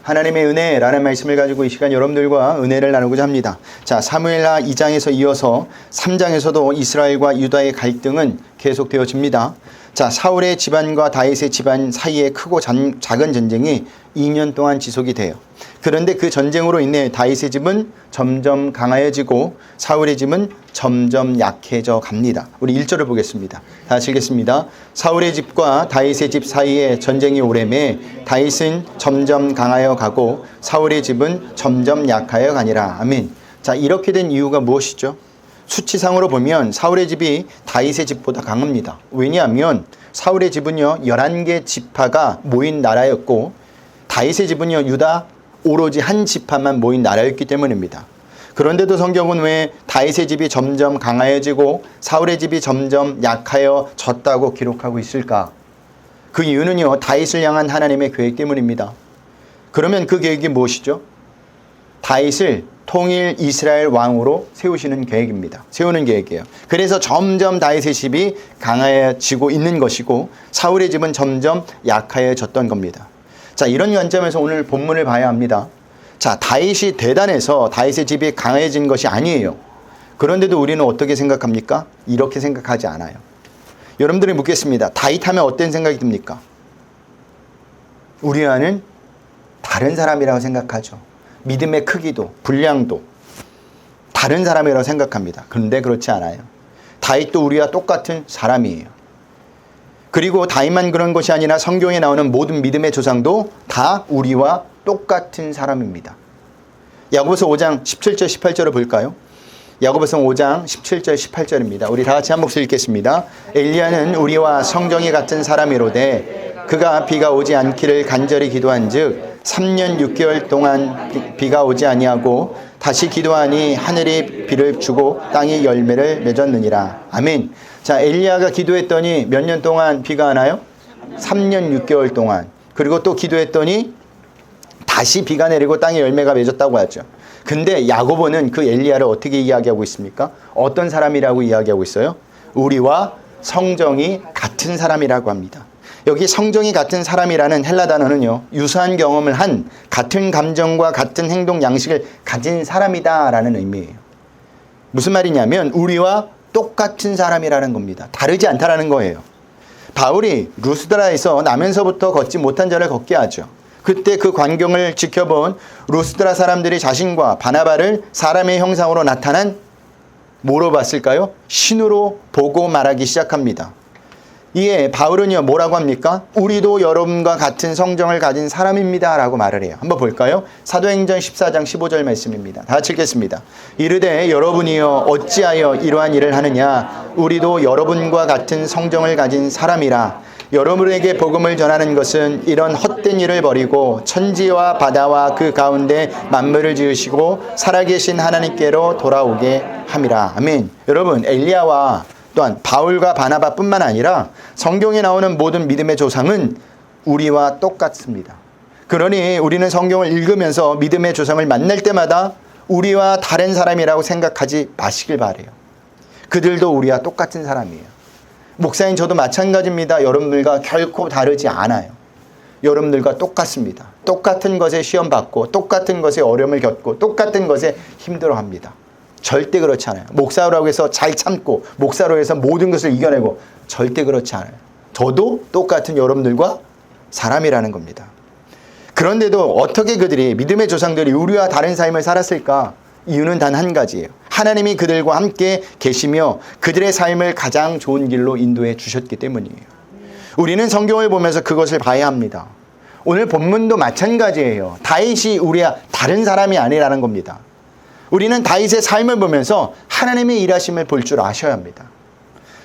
하나님의 은혜라는 말씀을 가지고 이 시간 여러분들과 은혜를 나누고자 합니다. 자, 사무엘하 2장에서 이어서 3장에서도 이스라엘과 유다의 갈등은 계속되어집니다. 자, 사울의 집안과 다윗의 집안 사이에 크고 작은 전쟁이 2년 동안 지속이 돼요. 그런데 그 전쟁으로 인해 다윗의 집은 점점 강하여지고 사울의 집은 점점 약해져 갑니다. 우리 1절을 보겠습니다. 다시 읽겠습니다. 사울의 집과 다윗의 집 사이에 전쟁이 오래매 다윗은 점점 강하여 가고 사울의 집은 점점 약하여 가니라. 아멘. 자, 이렇게 된 이유가 무엇이죠? 수치상으로 보면 사울의 집이 다윗의 집보다 강합니다. 왜냐하면 사울의 집은요 11개 지파가 모인 나라였고 다윗의 집은요 유다 오로지 한 지파만 모인 나라였기 때문입니다. 그런데도 성경은 왜 다윗의 집이 점점 강하여지고 사울의 집이 점점 약하여졌다고 기록하고 있을까? 그 이유는요 다윗을 향한 하나님의 계획 때문입니다. 그러면 그 계획이 무엇이죠? 다윗을 통일 이스라엘 왕으로 세우시는 계획입니다. 세우는 계획이에요. 그래서 점점 다윗의 집이 강해지고 있는 것이고 사울의 집은 점점 약해졌던 겁니다. 자, 이런 관점에서 오늘 본문을 봐야 합니다. 자, 다윗이 대단해서 다윗의 집이 강해진 것이 아니에요. 그런데도 우리는 어떻게 생각합니까? 이렇게 생각하지 않아요. 여러분들이 묻겠습니다. 다윗 하면 어떤 생각이 듭니까? 우리와는 다른 사람이라고 생각하죠. 믿음의 크기도 분량도 다른 사람이라고 생각합니다. 그런데 그렇지 않아요. 다윗도 우리와 똑같은 사람이에요. 그리고 다윗만 그런 것이 아니라 성경에 나오는 모든 믿음의 조상도 다 우리와 똑같은 사람입니다. 야고보서 5장 17절 18절을 볼까요? 야고보서 5장 17절 18절입니다. 우리 다 같이 한 목소리 읽겠습니다. 엘리야는 우리와 성정이 같은 사람이로되 그가 비가 오지 않기를 간절히 기도한즉 3년 6개월 동안 비가 오지 아니하고 다시 기도하니 하늘이 비를 주고 땅이 열매를 맺었느니라. 아멘. 자, 엘리야가 기도했더니 몇 년 동안 비가 와나요? 3년 6개월 동안. 그리고 또 기도했더니 다시 비가 내리고 땅에 열매가 맺었다고 하죠. 근데 야고보는 그 엘리야를 어떻게 이야기하고 있습니까? 어떤 사람이라고 이야기하고 있어요? 우리와 성정이 같은 사람이라고 합니다. 여기 성정이 같은 사람이라는 헬라 단어는요 유사한 경험을 한 같은 감정과 같은 행동 양식을 가진 사람이다라는 의미예요. 무슨 말이냐면 우리와 똑같은 사람이라는 겁니다. 다르지 않다라는 거예요. 바울이 루스드라에서 나면서부터 걷지 못한 자를 걷게 하죠. 그때 그 광경을 지켜본 루스드라 사람들이 자신과 바나바를 사람의 형상으로 나타난 뭐로 봤을까요? 신으로 보고 말하기 시작합니다. 이에 바울은요 뭐라고 합니까? 우리도 여러분과 같은 성정을 가진 사람입니다 라고 말을 해요. 한번 볼까요? 사도행전 14장 15절 말씀입니다. 다 같이 읽겠습니다. 이르되 여러분이여 어찌하여 이러한 일을 하느냐? 우리도 여러분과 같은 성정을 가진 사람이라. 여러분에게 복음을 전하는 것은 이런 헛된 일을 버리고 천지와 바다와 그 가운데 만물을 지으시고 살아계신 하나님께로 돌아오게 함이라. 아멘. 여러분 엘리야와 또한 바울과 바나바뿐만 아니라 성경에 나오는 모든 믿음의 조상은 우리와 똑같습니다. 그러니 우리는 성경을 읽으면서 믿음의 조상을 만날 때마다 우리와 다른 사람이라고 생각하지 마시길 바라요. 그들도 우리와 똑같은 사람이에요. 목사인 저도 마찬가지입니다. 여러분들과 결코 다르지 않아요. 여러분들과 똑같습니다. 똑같은 것에 시험 받고 똑같은 것에 어려움을 겪고 똑같은 것에 힘들어합니다. 절대 그렇지 않아요. 목사라고 해서 잘 참고 목사로 해서 모든 것을 이겨내고 절대 그렇지 않아요. 저도 똑같은 여러분들과 사람이라는 겁니다. 그런데도 어떻게 그들이 믿음의 조상들이 우리와 다른 삶을 살았을까? 이유는 단 한 가지예요. 하나님이 그들과 함께 계시며 그들의 삶을 가장 좋은 길로 인도해 주셨기 때문이에요. 우리는 성경을 보면서 그것을 봐야 합니다. 오늘 본문도 마찬가지예요. 다윗이 우리와 다른 사람이 아니라는 겁니다. 우리는 다윗의 삶을 보면서 하나님의 일하심을 볼 줄 아셔야 합니다.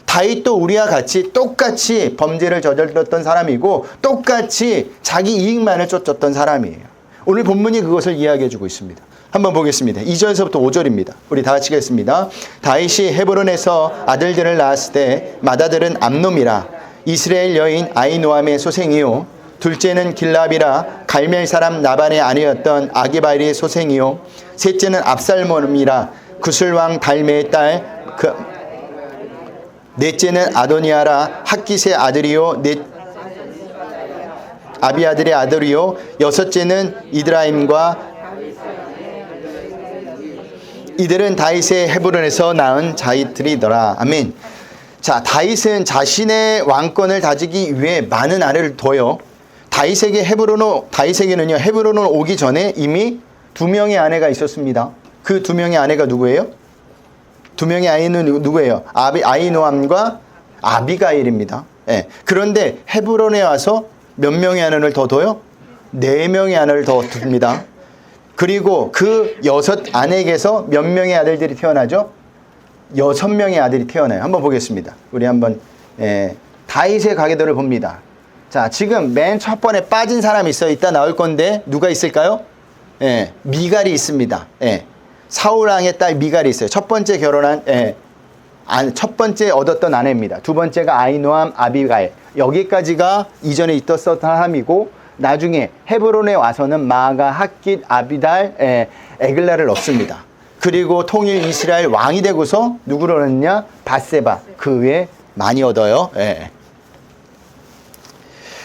다윗도 우리와 같이 똑같이 범죄를 저질렀던 사람이고 똑같이 자기 이익만을 쫓았던 사람이에요. 오늘 본문이 그것을 이야기해 주고 있습니다. 한번 보겠습니다. 2절에서부터 5절입니다. 우리 다 같이 읽겠습니다. 다윗이 헤브론에서 아들들을 낳았을 때 맏아들은 암놈이라 이스라엘 여인 아히노함의 소생이요 둘째는 길랍이라 갈멜 사람 나반의 아내였던 아기바일의 소생이요 셋째는 압살롬이라 구술왕 달메의 딸 넷째는 아도니아라 핫깃의 아들이요 아비아들의 아들이요 여섯째는 이드라임과 이들은 다윗의 헤브론에서 낳은 자들이더라. 아멘. 자, 다윗은 자신의 왕권을 다지기 위해 많은 아내를 둬요. 다윗에게는요 헤브론으로 오기 전에 이미 2명의 아내가 있었습니다. 그 2명의 아내가 누구예요? 2명의 아이는 누구예요? 아히노암과 아비가일입니다. 예. 그런데 헤브론에 와서 몇 명의 아내를 더 둬요? 4명의 아내를 더 둡니다. 그리고 그 6 아내에게서 몇 명의 아들들이 태어나죠? 6명의 아들이 태어나요. 한번 보겠습니다. 우리 한번 다윗의 가계도를 봅니다. 자, 지금 맨 첫 번에 빠진 사람이 있어요. 이따 나올 건데 누가 있을까요? 미갈이 있습니다. 사울왕의 딸 미갈이 있어요. 첫 번째 결혼한 첫 번째 얻었던 아내입니다. 두 번째가 아히노암 아비가일. 여기까지가 이전에 있었던 사람이고 나중에 헤브론에 와서는 마아가 핫깃 아비달 에글라를 얻습니다. 그리고 통일 이스라엘 왕이 되고서 누구를 얻느냐? 밧세바. 그 외에 많이 얻어요.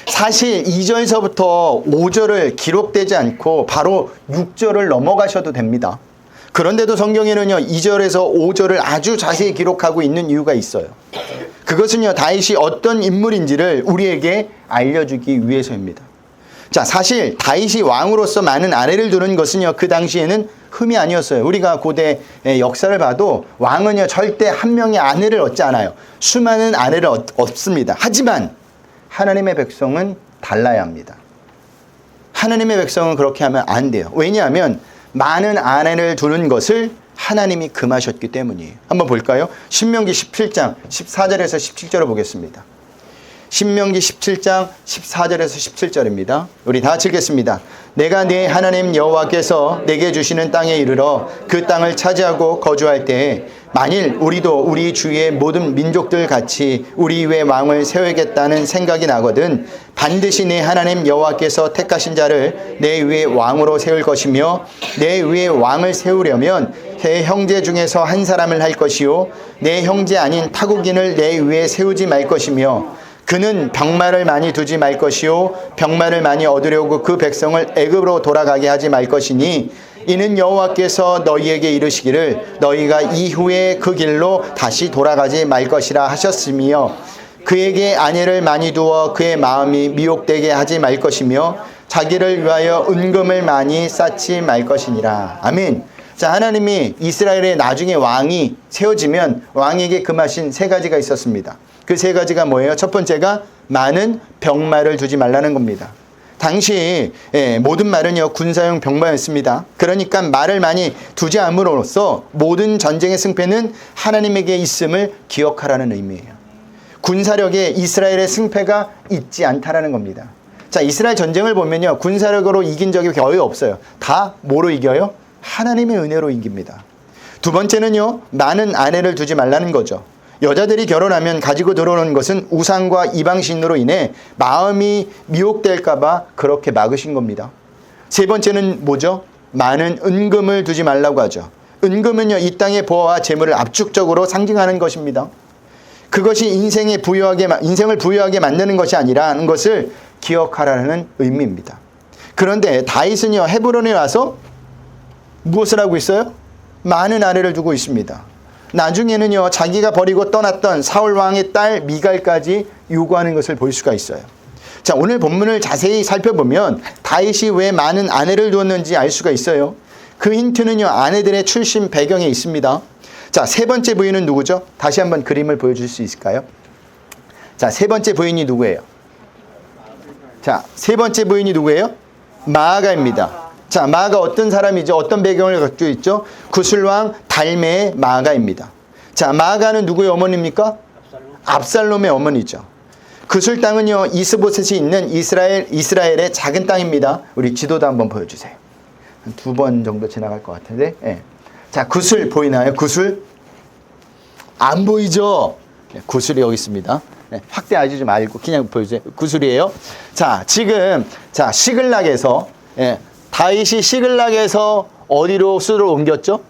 사실 2절서부터 5절을 기록되지 않고 바로 6절을 넘어가셔도 됩니다. 그런데도 성경에는요 2절에서 5절을 아주 자세히 기록하고 있는 이유가 있어요. 그것은요 다윗이 어떤 인물인지를 우리에게 알려주기 위해서입니다. 자, 사실 다윗이 왕으로서 많은 아내를 두는 것은요 그 당시에는 흠이 아니었어요. 우리가 고대 역사를 봐도 왕은요 절대 한 명의 아내를 얻지 않아요. 수많은 아내를 얻습니다. 하지만 하나님의 백성은 달라야 합니다. 하나님의 백성은 그렇게 하면 안 돼요. 왜냐하면 많은 아내를 두는 것을 하나님이 금하셨기 때문이에요. 한번 볼까요? 신명기 17장 14절에서 17절을 보겠습니다. 신명기 17장 14절에서 17절입니다. 우리 다 같이 읽겠습니다. 내가 네 하나님 여호와께서 내게 주시는 땅에 이르러 그 땅을 차지하고 거주할 때에 만일 우리도 우리 주위의 모든 민족들 같이 우리 위에 왕을 세우겠다는 생각이 나거든 반드시 네 하나님 여호와께서 택하신 자를 내 위에 왕으로 세울 것이며 내 위에 왕을 세우려면 내 형제 중에서 한 사람을 할 것이요 내 형제 아닌 타국인을 내 위에 세우지 말 것이며 그는 병마를 많이 두지 말 것이요 병마를 많이 얻으려고 그 백성을 애굽으로 돌아가게 하지 말 것이니 이는 여호와께서 너희에게 이르시기를 너희가 이후에 그 길로 다시 돌아가지 말 것이라 하셨으며 그에게 아내를 많이 두어 그의 마음이 미혹되게 하지 말 것이며 자기를 위하여 은금을 많이 쌓지 말 것이니라. 아멘. 자, 하나님이 이스라엘의 나중에 왕이 세워지면 왕에게 금하신 3가지가 있었습니다. 그 3가지가 뭐예요? 첫 번째가 많은 병마를 두지 말라는 겁니다. 당시 모든 말은요 군사용 병마였습니다. 그러니까 말을 많이 두지 않음으로써 모든 전쟁의 승패는 하나님에게 있음을 기억하라는 의미예요. 군사력에 이스라엘의 승패가 있지 않다라는 겁니다. 자, 이스라엘 전쟁을 보면요 군사력으로 이긴 적이 거의 없어요. 다 뭐로 이겨요? 하나님의 은혜로 이깁니다. 두 번째는요 많은 아내를 두지 말라는 거죠. 여자들이 결혼하면 가지고 들어오는 것은 우상과 이방신으로 인해 마음이 미혹될까봐 그렇게 막으신 겁니다. 세 번째는 뭐죠? 많은 은금을 두지 말라고 하죠. 은금은요 이 땅의 보화와 재물을 압축적으로 상징하는 것입니다. 그것이 인생을 부유하게 만드는 것이 아니라는 것을 기억하라는 의미입니다. 그런데 다윗은요 헤브론에 와서 무엇을 하고 있어요? 많은 아내를 두고 있습니다. 나중에는요 자기가 버리고 떠났던 사울왕의 딸 미갈까지 요구하는 것을 볼 수가 있어요. 자, 오늘 본문을 자세히 살펴보면 다윗이 왜 많은 아내를 두었는지 알 수가 있어요. 그 힌트는요 아내들의 출신 배경에 있습니다. 자, 3번째 부인은 누구죠? 다시 한번 그림을 보여줄 수 있을까요? 자, 3번째 부인이 누구예요? 자, 3번째 부인이 누구예요? 마아가입니다. 자, 마아가 어떤 사람이죠? 어떤 배경을 갖고 있죠? 구술왕 달메의 마아가입니다. 자, 마아가는 누구의 어머니입니까? 압살롬의 어머니죠. 구술 땅은요 이스보셋이 있는 이스라엘의 작은 땅입니다. 우리 지도도 한번 보여주세요. 한 2번 정도 지나갈 것 같은데. 자, 구술 보이나요? 구술 안 보이죠? 구술이 여기 있습니다. 확대하지 좀 말고 그냥 보여주세요. 구술이에요. 자, 지금 시글락에서 다윗이 시글락에서 어디로 수로 옮겼죠?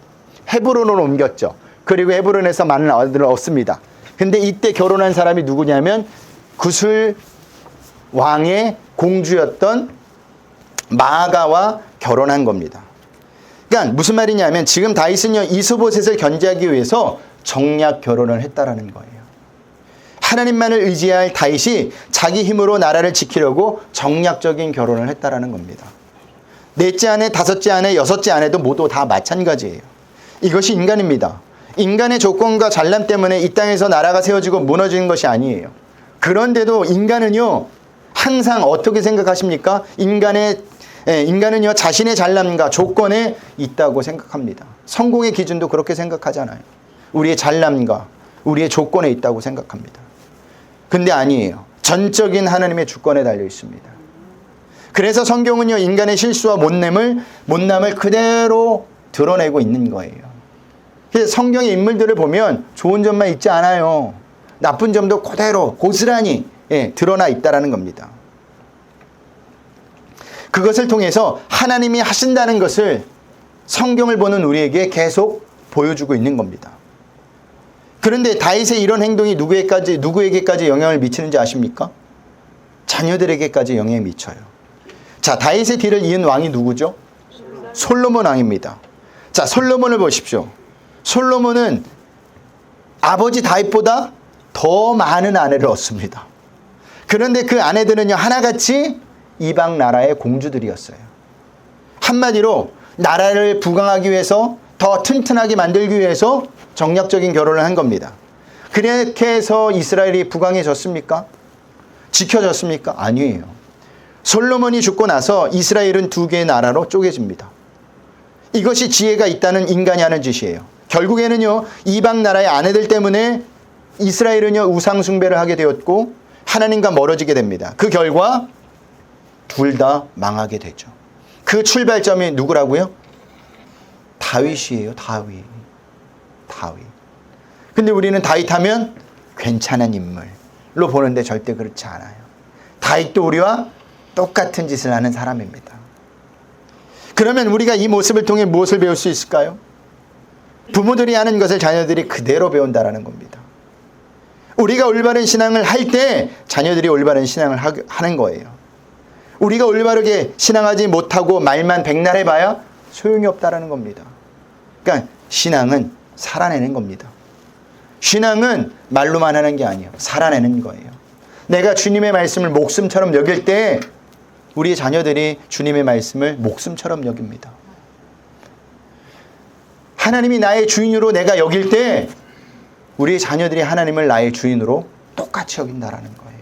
헤브론으로 옮겼죠. 그리고 헤브론에서 많은 아들을 얻습니다. 근데 이때 결혼한 사람이 누구냐면 구술 왕의 공주였던 마아가와 결혼한 겁니다. 그러니까 무슨 말이냐면 지금 다윗은요, 이스보셋을 견제하기 위해서 정략 결혼을 했다라는 거예요. 하나님만을 의지할 다윗이 자기 힘으로 나라를 지키려고 정략적인 결혼을 했다라는 겁니다. 넷째 아내, 다섯째 아내, 여섯째 아내도 모두 다 마찬가지예요. 이것이 인간입니다. 인간의 조건과 잘남 때문에 이 땅에서 나라가 세워지고 무너지는 것이 아니에요. 그런데도 인간은요, 항상 어떻게 생각하십니까? 인간은요, 자신의 잘남과 조건에 있다고 생각합니다. 성공의 기준도 그렇게 생각하잖아요. 우리의 잘남과 우리의 조건에 있다고 생각합니다. 근데 아니에요. 전적인 하나님의 주권에 달려 있습니다. 그래서 성경은요, 인간의 실수와 못남을 그대로 드러내고 있는 거예요. 그래서 성경의 인물들을 보면 좋은 점만 있지 않아요. 나쁜 점도 그대로 고스란히 드러나 있다는 겁니다. 그것을 통해서 하나님이 하신다는 것을 성경을 보는 우리에게 계속 보여주고 있는 겁니다. 그런데 다윗의 이런 행동이 누구에게까지 영향을 미치는지 아십니까? 자녀들에게까지 영향을 미쳐요. 자, 다윗의 뒤를 이은 왕이 누구죠? 솔로몬 왕입니다. 자, 솔로몬을 보십시오. 솔로몬은 아버지 다윗보다 더 많은 아내를 얻습니다. 그런데 그 아내들은요, 하나같이 이방 나라의 공주들이었어요. 한마디로 나라를 부강하기 위해서, 더 튼튼하게 만들기 위해서 정략적인 결혼을 한 겁니다. 그렇게 해서 이스라엘이 부강해졌습니까? 지켜졌습니까? 아니에요. 솔로몬이 죽고 나서 이스라엘은 두 개의 나라로 쪼개집니다. 이것이 지혜가 있다는 인간이 하는 짓이에요. 결국에는요, 이방 나라의 아내들 때문에 이스라엘은요, 우상 숭배를 하게 되었고 하나님과 멀어지게 됩니다. 그 결과 둘 다 망하게 되죠. 그 출발점이 누구라고요? 다윗이에요. 다윗. 근데 우리는 다윗 하면 괜찮은 인물로 보는데 절대 그렇지 않아요. 다윗도 우리와 똑같은 짓을 하는 사람입니다. 그러면 우리가 이 모습을 통해 무엇을 배울 수 있을까요? 부모들이 하는 것을 자녀들이 그대로 배운다라는 겁니다. 우리가 올바른 신앙을 할 때 자녀들이 올바른 신앙을 하는 거예요. 우리가 올바르게 신앙하지 못하고 말만 백날 해봐야 소용이 없다라는 겁니다. 그러니까 신앙은 살아내는 겁니다. 신앙은 말로만 하는 게 아니에요. 살아내는 거예요. 내가 주님의 말씀을 목숨처럼 여길 때 우리 자녀들이 주님의 말씀을 목숨처럼 여깁니다. 하나님이 나의 주인으로 내가 여길 때 우리 자녀들이 하나님을 나의 주인으로 똑같이 여긴다라는 거예요.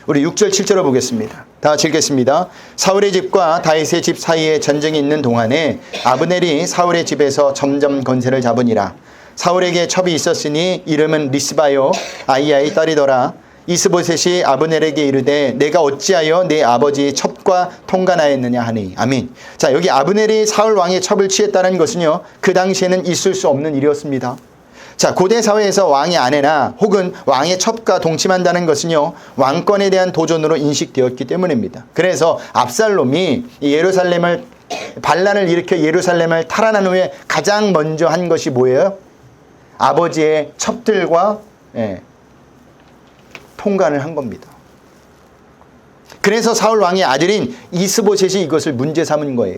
우리 6절 7절을 보겠습니다. 다 같이 읽겠습니다. 사울의 집과 다윗의 집 사이에 전쟁이 있는 동안에 아브넬이 사울의 집에서 점점 권세를 잡으니라. 사울에게 첩이 있었으니 이름은 리스바요 아이야의 딸이더라. 이스보셋이 아브넬에게 이르되 내가 어찌하여 내 아버지 첩과 통관하였느냐 하니. 아멘. 자, 여기 아브넬이 사울 왕의 첩을 취했다는 것은요, 그 당시에는 있을 수 없는 일이었습니다. 자, 고대 사회에서 왕의 아내나 혹은 왕의 첩과 동침한다는 것은요, 왕권에 대한 도전으로 인식되었기 때문입니다. 그래서 압살롬이 반란을 일으켜 예루살렘을 탈환한 후에 가장 먼저 한 것이 뭐예요? 아버지의 첩들과 통관을 한 겁니다. 그래서 사울 왕의 아들인 이스보셋이 이것을 문제 삼은 거예요.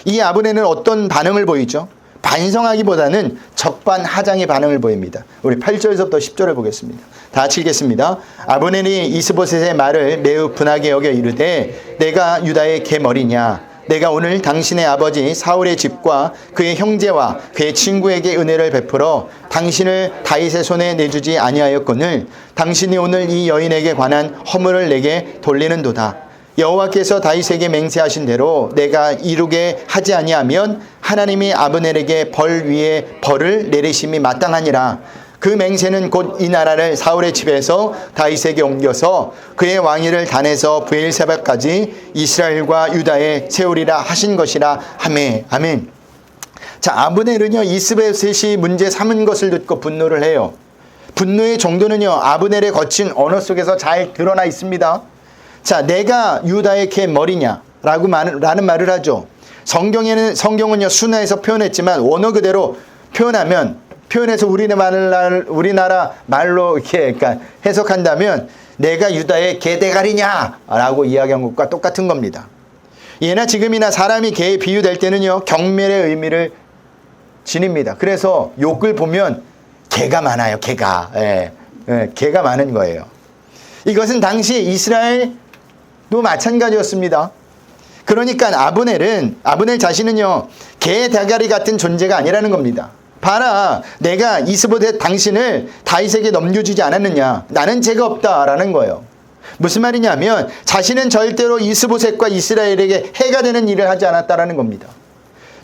이 아브넬은 어떤 반응을 보이죠? 반성하기보다는 적반하장의 반응을 보입니다. 우리 8절에서부터 10절을 보겠습니다. 다 같이 읽겠습니다. 아브넬이 이스보셋의 말을 매우 분하게 여겨 이르되 내가 유다의 계머리냐? 내가 오늘 당신의 아버지 사울의 집과 그의 형제와 그의 친구에게 은혜를 베풀어 당신을 다윗의 손에 내주지 아니하였거늘 당신이 오늘 이 여인에게 관한 허물을 내게 돌리는도다. 여호와께서 다윗에게 맹세하신 대로 내가 이루게 하지 아니하면 하나님이 아브넬에게 벌 위에 벌을 내리심이 마땅하니라. 그 맹세는 곧 이 나라를 사울의 집에서 다윗에게 옮겨서 그의 왕위를 단에서 브엘세바까지 이스라엘과 유다에 세우리라 하신 것이라 하매. 아멘. 자, 아브넬은요, 이스보셋이 문제 삼은 것을 듣고 분노를 해요. 분노의 정도는요, 아브넬의 거친 언어 속에서 잘 드러나 있습니다. 자, 내가 유다의 계머리냐? 라는 말을 하죠. 성경은요, 순화해서 표현했지만 원어 그대로 표현해서 우리나라 말로 이렇게 그러니까 해석한다면 내가 유다의 개대가리냐? 라고 이야기한 것과 똑같은 겁니다. 예나 지금이나 사람이 개에 비유될 때는요, 경멸의 의미를 지닙니다. 그래서 욕을 보면 개가 많아요, 개가. 개가 많은 거예요. 이것은 당시 이스라엘도 마찬가지였습니다. 그러니까 아브넬 자신은요, 개 대가리 같은 존재가 아니라는 겁니다. 봐라, 내가 이스보셋 당신을 다윗에게 넘겨주지 않았느냐? 나는 죄가 없다라는 거예요. 무슨 말이냐면 자신은 절대로 이스보셋과 이스라엘에게 해가 되는 일을 하지 않았다라는 겁니다.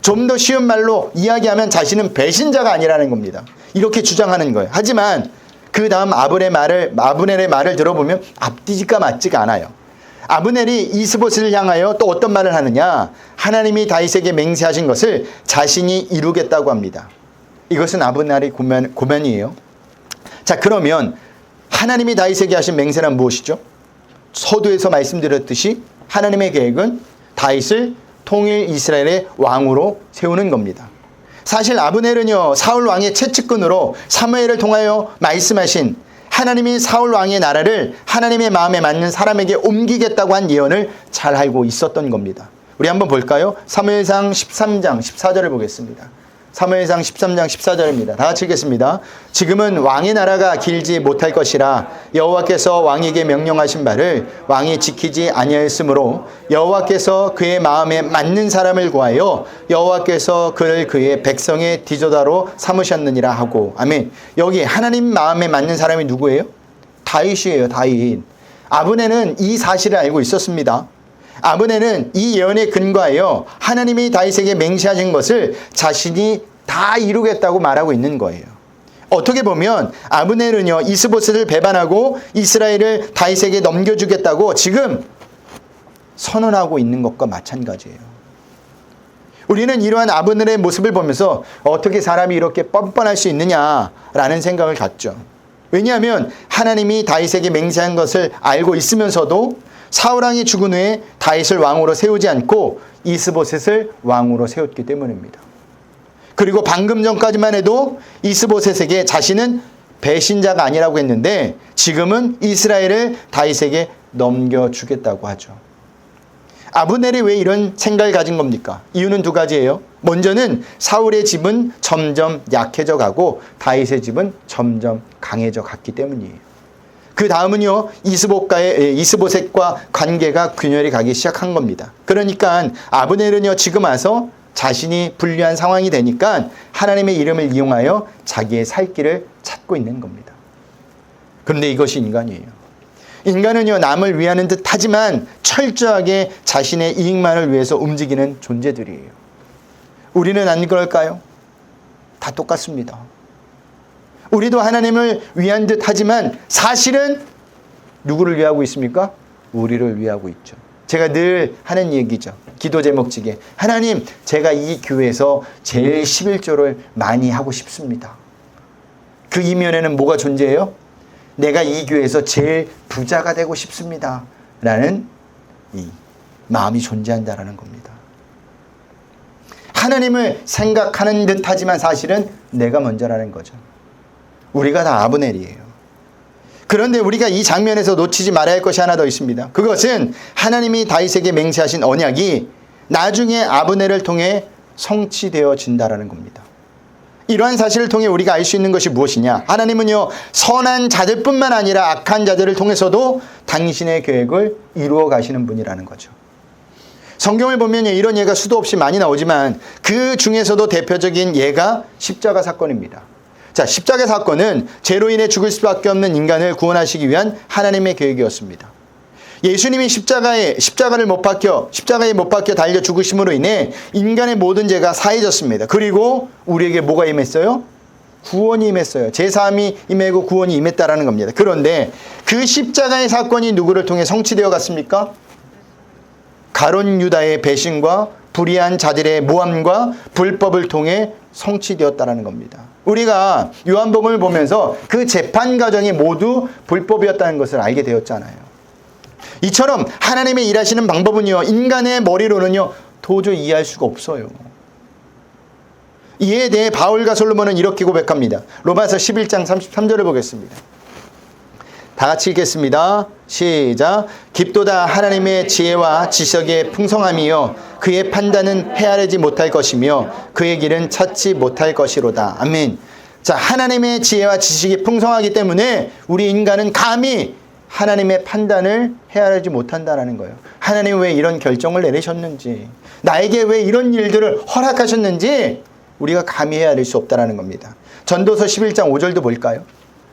좀 더 쉬운 말로 이야기하면 자신은 배신자가 아니라는 겁니다. 이렇게 주장하는 거예요. 하지만 그 다음 아브넬의 말을 들어보면 앞뒤가 맞지가 않아요. 아브넬이 이스보셋을 향하여 또 어떤 말을 하느냐? 하나님이 다윗에게 맹세하신 것을 자신이 이루겠다고 합니다. 이것은 아브넬의 고면이에요. 자, 그러면 하나님이 다윗에게 하신 맹세란 무엇이죠? 서두에서 말씀드렸듯이 하나님의 계획은 다윗을 통일 이스라엘의 왕으로 세우는 겁니다. 사실 아브넬은요, 사울 왕의 채찍근으로 사무엘을 통하여 말씀하신 하나님이 사울 왕의 나라를 하나님의 마음에 맞는 사람에게 옮기겠다고 한 예언을 잘 알고 있었던 겁니다. 우리 한번 볼까요? 사무엘상 13장 14절을 보겠습니다. 사무엘상 13장 14절입니다. 다 같이 읽겠습니다. 지금은 왕의 나라가 길지 못할 것이라 여호와께서 왕에게 명령하신 바를 왕이 지키지 아니하였으므로 여호와께서 그의 마음에 맞는 사람을 구하여 여호와께서 그를 그의 백성의 디조다로 삼으셨느니라 하고. 아멘. 여기 하나님 마음에 맞는 사람이 누구예요? 다윗이에요. 다윗. 아브넬은 이 사실을 알고 있었습니다. 아브넬은 이 예언에 근거하여 하나님이 다윗에게 맹세하신 것을 자신이 다 이루겠다고 말하고 있는 거예요. 어떻게 보면 아브넬은요, 이스보셋을 배반하고 이스라엘을 다윗에게 넘겨주겠다고 지금 선언하고 있는 것과 마찬가지예요. 우리는 이러한 아브넬의 모습을 보면서 어떻게 사람이 이렇게 뻔뻔할 수 있느냐라는 생각을 갖죠. 왜냐하면 하나님이 다윗에게 맹세한 것을 알고 있으면서도 사울왕이 죽은 후에 다윗을 왕으로 세우지 않고 이스보셋을 왕으로 세웠기 때문입니다. 그리고 방금 전까지만 해도 이스보셋에게 자신은 배신자가 아니라고 했는데 지금은 이스라엘을 다윗에게 넘겨주겠다고 하죠. 아브넬이 왜 이런 생각을 가진 겁니까? 이유는 두 가지예요. 먼저는 사울의 집은 점점 약해져 가고 다윗의 집은 점점 강해져 갔기 때문이에요. 그 다음은요, 이스보셋과 관계가 균열이 가기 시작한 겁니다. 그러니까 아브넬은요, 지금 와서 자신이 불리한 상황이 되니까 하나님의 이름을 이용하여 자기의 살 길을 찾고 있는 겁니다. 그런데 이것이 인간이에요. 인간은요, 남을 위하는 듯 하지만 철저하게 자신의 이익만을 위해서 움직이는 존재들이에요. 우리는 안 그럴까요? 다 똑같습니다. 우리도 하나님을 위한 듯 하지만 사실은 누구를 위하고 있습니까? 우리를 위하고 있죠. 제가 늘 하는 얘기죠. 기도 제목 중에 하나님, 제가 이 교회에서 제일 11조를 많이 하고 싶습니다. 그 이면에는 뭐가 존재해요? 내가 이 교회에서 제일 부자가 되고 싶습니다. 라는 이 마음이 존재한다라는 겁니다. 하나님을 생각하는 듯 하지만 사실은 내가 먼저라는 거죠. 우리가 다 아브넬이에요. 그런데 우리가 이 장면에서 놓치지 말아야 할 것이 하나 더 있습니다. 그것은 하나님이 다윗에게 맹세하신 언약이 나중에 아브넬을 통해 성취되어진다라는 겁니다. 이러한 사실을 통해 우리가 알 수 있는 것이 무엇이냐? 하나님은요, 선한 자들뿐만 아니라 악한 자들을 통해서도 당신의 계획을 이루어 가시는 분이라는 거죠. 성경을 보면 이런 예가 수도 없이 많이 나오지만 그 중에서도 대표적인 예가 십자가 사건입니다. 자, 십자가 사건은 죄로 인해 죽을 수밖에 없는 인간을 구원하시기 위한 하나님의 계획이었습니다. 예수님이 십자가에 못 박혀 달려 죽으심으로 인해 인간의 모든 죄가 사해졌습니다. 그리고 우리에게 뭐가 임했어요? 구원이 임했어요. 제사함이 임하고 구원이 임했다라는 겁니다. 그런데 그 십자가의 사건이 누구를 통해 성취되어 갔습니까? 가룟 유다의 배신과 불의한 자들의 모함과 불법을 통해 성취되었다라는 겁니다. 우리가 요한복음을 보면서 그 재판 과정이 모두 불법이었다는 것을 알게 되었잖아요. 이처럼 하나님의 일하시는 방법은요, 인간의 머리로는요 도저히 이해할 수가 없어요. 이에 대해 바울과 솔로몬은 이렇게 고백합니다. 로마서 11장 33절을 보겠습니다. 다 같이 읽겠습니다. 시작. 깊도다 하나님의 지혜와 지식의 풍성함이요 그의 판단은 헤아리지 못할 것이며 그의 길은 찾지 못할 것이로다. 아멘. 자, 하나님의 지혜와 지식이 풍성하기 때문에 우리 인간은 감히 하나님의 판단을 헤아리지 못한다라는 거예요. 하나님 왜 이런 결정을 내리셨는지, 나에게 왜 이런 일들을 허락하셨는지 우리가 감히 헤아릴 수 없다라는 겁니다. 전도서 11장 5절도 볼까요?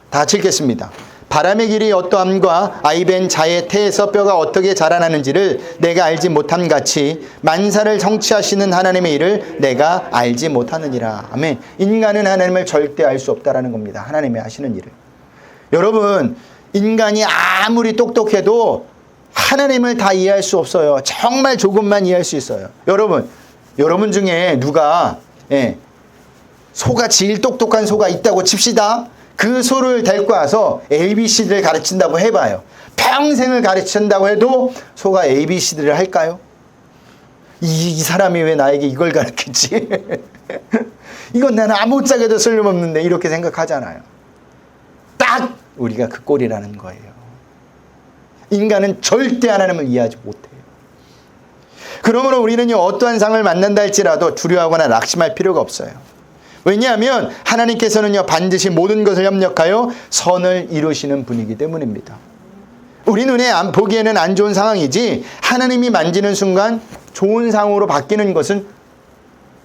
다 같이 읽겠습니다. 바람의 길이 어떠함과 아이벤 자의 태에서 뼈가 어떻게 자라나는지를 내가 알지 못함 같이 만사를 성취하시는 하나님의 일을 내가 알지 못하느니라. 아멘. 인간은 하나님을 절대 알 수 없다라는 겁니다. 하나님이 하시는 일을. 여러분, 인간이 아무리 똑똑해도 하나님을 다 이해할 수 없어요. 정말 조금만 이해할 수 있어요. 여러분 중에 누가 소가 제일 똑똑한 소가 있다고 칩시다. 그 소를 데리고 와서 ABCD를 가르친다고 해봐요. 평생을 가르친다고 해도 소가 ABCD를 할까요? 이 사람이 왜 나에게 이걸 가르쳤지? 이건 나는 아무짝에도 쓸모없는데 이렇게 생각하잖아요. 딱 우리가 그 꼴이라는 거예요. 인간은 절대 하나님을 이해하지 못해요. 그러므로 우리는 어떠한 상을 만난다 할지라도 두려워하거나 낙심할 필요가 없어요. 왜냐하면 하나님께서는요 반드시 모든 것을 협력하여 선을 이루시는 분이기 때문입니다. 우리 눈에 보기에는 안 좋은 상황이지 하나님이 만지는 순간 좋은 상황으로 바뀌는 것은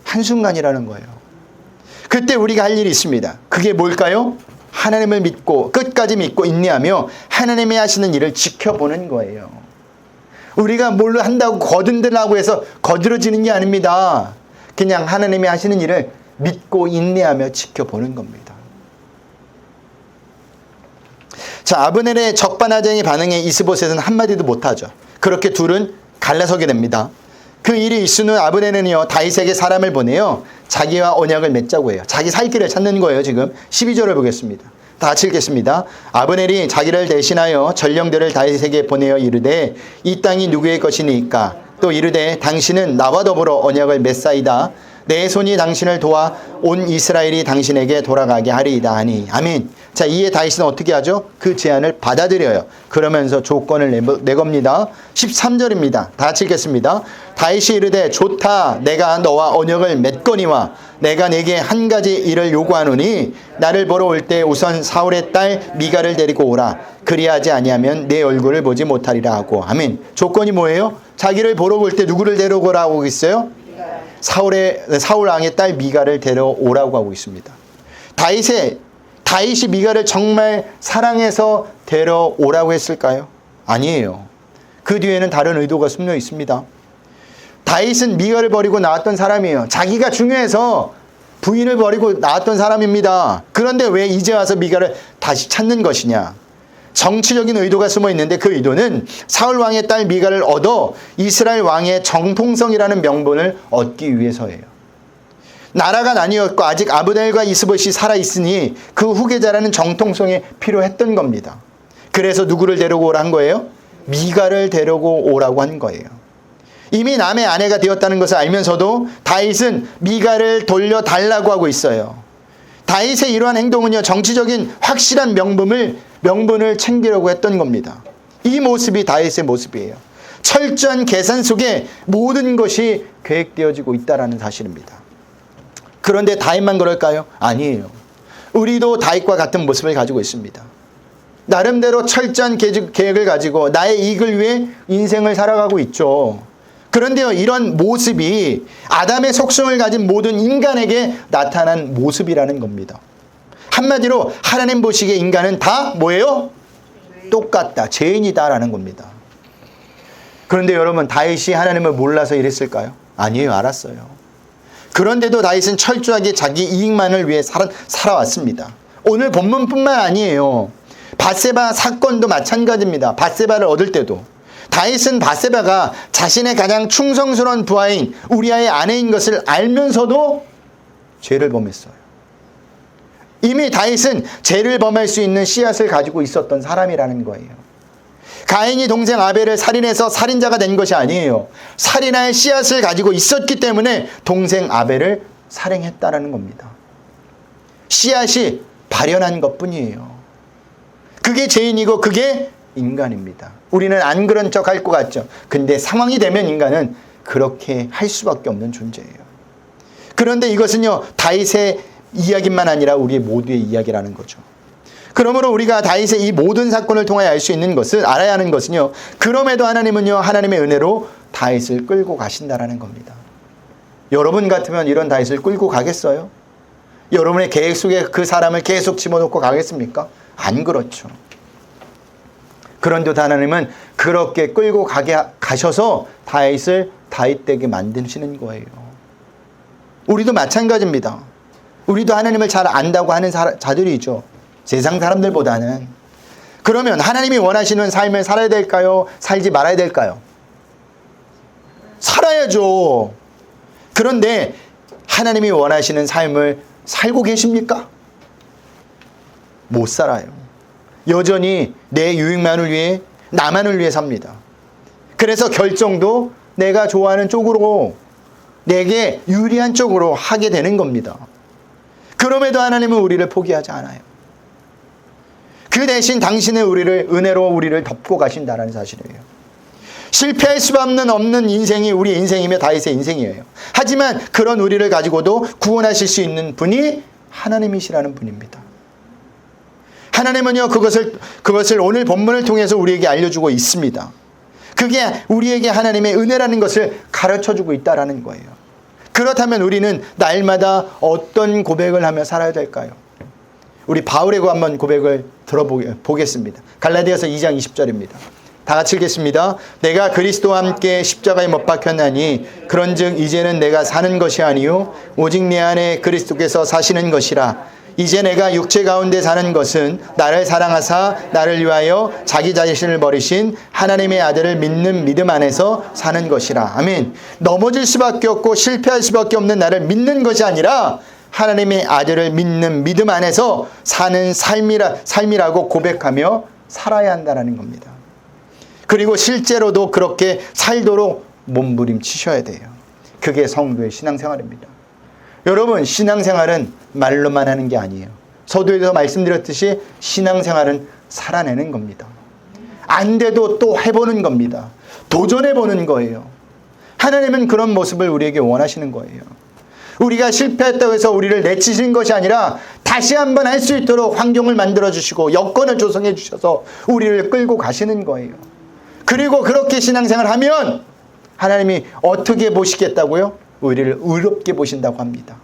한순간이라는 거예요. 그때 우리가 할 일이 있습니다. 그게 뭘까요? 하나님을 믿고 끝까지 믿고 인내하며 하나님이 하시는 일을 지켜보는 거예요. 우리가 뭘 한다고 거듭들라고 해서 거들어지는 게 아닙니다. 그냥 하나님이 하시는 일을 믿고 인내하며 지켜보는 겁니다. 자, 아브넬의 적반하장의 반응에 이스보셋은 한마디도 못하죠. 그렇게 둘은 갈라서게 됩니다. 그 일이 있은 후 아브넬은요 다윗에게 사람을 보내요. 자기와 언약을 맺자고 해요. 자기 살 길을 찾는 거예요. 지금 12절을 보겠습니다. 다 같이 읽겠습니다. 아브넬이 자기를 대신하여 전령들을 다윗에게 보내어 이르되 이 땅이 누구의 것이니까 또 이르되 당신은 나와 더불어 언약을 맺사이다. 내 손이 당신을 도와 온 이스라엘이 당신에게 돌아가게 하리이다 하니. 아멘. 자, 이에 다윗은 어떻게 하죠? 그 제안을 받아들여요. 그러면서 조건을 내겁니다. 13절입니다. 다 같이 읽겠습니다. 다윗이 이르되 좋다. 내가 너와 언약을 맺거니와 내가 내게 한 가지 일을 요구하노니 나를 보러 올 때 우선 사울의 딸 미갈을 데리고 오라. 그리하지 아니하면 내 얼굴을 보지 못하리라 하고. 아멘. 조건이 뭐예요? 자기를 보러 올 때 누구를 데려오라고 하고 있어요? 사울 왕의 딸 미갈을 데려오라고 하고 있습니다. 다윗이 미갈을 정말 사랑해서 데려오라고 했을까요? 아니에요. 그 뒤에는 다른 의도가 숨겨 있습니다. 다윗은 미갈을 버리고 나왔던 사람이에요. 자기가 중요해서 부인을 버리고 나왔던 사람입니다. 그런데 왜 이제 와서 미갈을 다시 찾는 것이냐? 정치적인 의도가 숨어 있는데 그 의도는 사울 왕의 딸 미갈을 얻어 이스라엘 왕의 정통성이라는 명분을 얻기 위해서예요. 나라가 나뉘었고 아직 아브넬과 이스보셋이 살아있으니 그 후계자라는 정통성이 필요했던 겁니다. 그래서 누구를 데리고 오라 한 거예요? 미갈을 데리고 오라고 한 거예요. 이미 남의 아내가 되었다는 것을 알면서도 다윗은 미갈을 돌려달라고 하고 있어요. 다윗의 이러한 행동은요 정치적인 확실한 명분을 챙기려고 했던 겁니다. 이 모습이 다윗의 모습이에요. 철저한 계산 속에 모든 것이 계획되어지고 있다는 사실입니다. 그런데 다윗만 그럴까요? 아니에요. 우리도 다윗과 같은 모습을 가지고 있습니다. 나름대로 철저한 계획을 가지고 나의 이익을 위해 인생을 살아가고 있죠. 그런데요, 이런 모습이 아담의 속성을 가진 모든 인간에게 나타난 모습이라는 겁니다. 한마디로 하나님 보시기에 인간은 다 뭐예요? 똑같다. 죄인이다라는 겁니다. 그런데 여러분, 다윗이 하나님을 몰라서 이랬을까요? 아니에요. 알았어요. 그런데도 다윗은 철저하게 자기 이익만을 위해 살아왔습니다. 오늘 본문뿐만 아니에요. 밧세바 사건도 마찬가지입니다. 밧세바를 얻을 때도 다윗은 밧세바가 자신의 가장 충성스러운 부하인 우리아의 아내인 것을 알면서도 죄를 범했어요. 이미 다윗은 죄를 범할 수 있는 씨앗을 가지고 있었던 사람이라는 거예요. 가인이 동생 아벨을 살인해서 살인자가 된 것이 아니에요. 살인할 씨앗을 가지고 있었기 때문에 동생 아벨을 살인했다라는 겁니다. 씨앗이 발현한 것뿐이에요. 그게 죄인이고 그게 인간입니다. 우리는 안 그런 척 할 것 같죠. 근데 상황이 되면 인간은 그렇게 할 수밖에 없는 존재예요. 그런데 이것은요, 다윗의 이야기만 아니라 우리 모두의 이야기라는 거죠. 그러므로 우리가 다윗의 이 모든 사건을 통하여 알 수 있는 것은, 알아야 하는 것은요, 그럼에도 하나님은요, 하나님의 은혜로 다윗을 끌고 가신다라는 겁니다. 여러분 같으면 이런 다윗을 끌고 가겠어요? 여러분의 계획 속에 그 사람을 계속 집어넣고 가겠습니까? 안 그렇죠. 그런데 하나님은 그렇게 끌고 가셔서 다윗을 다윗되게 만드시는 거예요. 우리도 마찬가지입니다. 우리도 하나님을 잘 안다고 하는 자들이죠. 세상 사람들보다는. 그러면 하나님이 원하시는 삶을 살아야 될까요? 살지 말아야 될까요? 살아야죠. 그런데 하나님이 원하시는 삶을 살고 계십니까? 못 살아요. 여전히 내 유익만을 위해, 나만을 위해 삽니다. 그래서 결정도 내가 좋아하는 쪽으로, 내게 유리한 쪽으로 하게 되는 겁니다. 그럼에도 하나님은 우리를 포기하지 않아요. 그 대신 당신의 우리를, 은혜로 우리를 덮고 가신다는 사실이에요. 실패할 수밖에 없는 인생이 우리 인생이며 다윗의 인생이에요. 하지만 그런 우리를 가지고도 구원하실 수 있는 분이 하나님이시라는 분입니다. 하나님은요, 그것을 오늘 본문을 통해서 우리에게 알려주고 있습니다. 그게 우리에게 하나님의 은혜라는 것을 가르쳐주고 있다는 거예요. 그렇다면 우리는 날마다 어떤 고백을 하며 살아야 될까요? 우리 바울의 한번 고백을 들어보겠습니다. 갈라디아서 2장 20절입니다. 다 같이 읽겠습니다. 내가 그리스도와 함께 십자가에 못 박혔나니 그런즉 이제는 내가 사는 것이 아니요 오직 내 안에 그리스도께서 사시는 것이라. 이제 내가 육체 가운데 사는 것은 나를 사랑하사 나를 위하여 자기 자신을 버리신 하나님의 아들을 믿는 믿음 안에서 사는 것이라. 아멘. 넘어질 수밖에 없고 실패할 수밖에 없는 나를 믿는 것이 아니라 하나님의 아들을 믿는 믿음 안에서 사는 삶이라고 고백하며 살아야 한다는 겁니다. 그리고 실제로도 그렇게 살도록 몸부림치셔야 돼요. 그게 성도의 신앙생활입니다. 여러분, 신앙생활은 말로만 하는 게 아니에요. 서두에서 말씀드렸듯이 신앙생활은 살아내는 겁니다. 안 돼도 또 해보는 겁니다. 도전해보는 거예요. 하나님은 그런 모습을 우리에게 원하시는 거예요. 우리가 실패했다고 해서 우리를 내치신 것이 아니라 다시 한번 할 수 있도록 환경을 만들어주시고 여건을 조성해 주셔서 우리를 끌고 가시는 거예요. 그리고 그렇게 신앙생활을 하면 하나님이 어떻게 보시겠다고요? 우리를 의롭게 보신다고 합니다.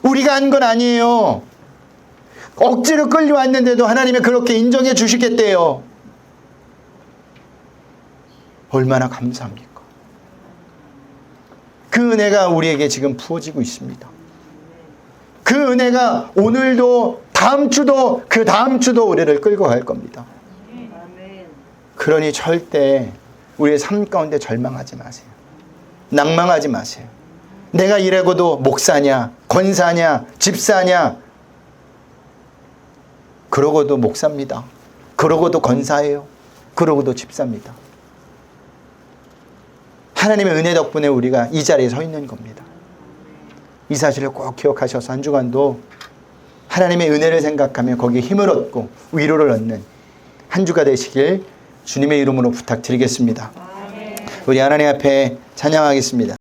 우리가 한 건 아니에요. 억지로 끌려왔는데도 하나님이 그렇게 인정해 주시겠대요. 얼마나 감사합니까? 그 은혜가 우리에게 지금 부어지고 있습니다. 그 은혜가 오늘도 다음 주도 그 다음 주도 우리를 끌고 갈 겁니다. 그러니 절대 우리의 삶 가운데 절망하지 마세요. 낭망하지 마세요. 내가 이래고도 목사냐, 권사냐, 집사냐, 그러고도 목사입니다. 그러고도 권사예요. 그러고도 집사입니다. 하나님의 은혜 덕분에 우리가 이 자리에 서 있는 겁니다. 이 사실을 꼭 기억하셔서 한 주간도 하나님의 은혜를 생각하며 거기에 힘을 얻고 위로를 얻는 한 주가 되시길 주님의 이름으로 부탁드리겠습니다. 우리 하나님 앞에 찬양하겠습니다.